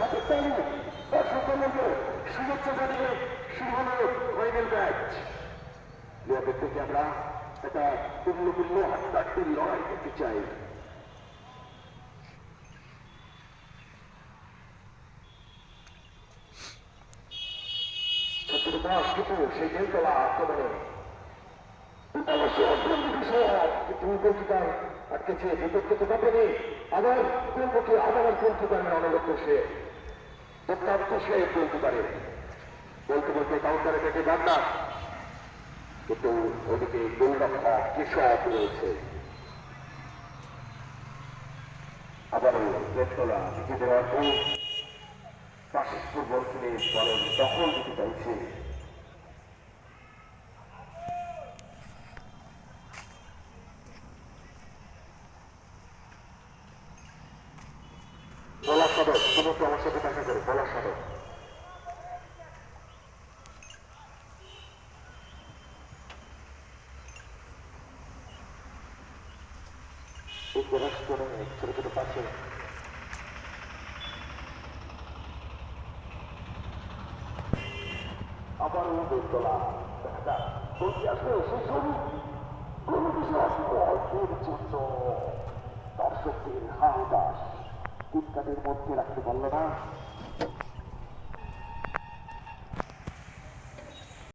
হাতের তালি সকলকে শুভেচ্ছা জানিয়ে শুরু হলো ফাইনাল ম্যাচ। প্লেয়ারদের থেকে আমরা একটা তুল্যমূল্য হাড্ডাহাড্ডির লড়াই করতে চাই। সেই খেলতলা আক্রমণে আটকেছে বিপক্ষে তো কাঁপেনি। আবার গোলমুখী আবার খেলতে পারেন অনবদ্য সে দুর্দান্ত সে খেলতে পারে। বলতে বলতে কাউন্টারে থেকে রান্না, কিন্তু ওদিকে গোলরক্ষক কেশব রয়েছে। আবারও খেলতলা নিজেদের অর্থ পাশের ফুটবল খেলে দলের দখল দিতে চাইছে। বলা সদর তুমি একটু আমার সাথে দেখা করো। বলা সদর ছোট ছোট পাশে আবারও বেলতলা দেখা যাক বলতে আসলে সেই ছবি কোনো কিছু আসলে অল্পের জন্য দর্শকদের হাউদাস কুটকাটের মধ্যে রাখতে পারল না।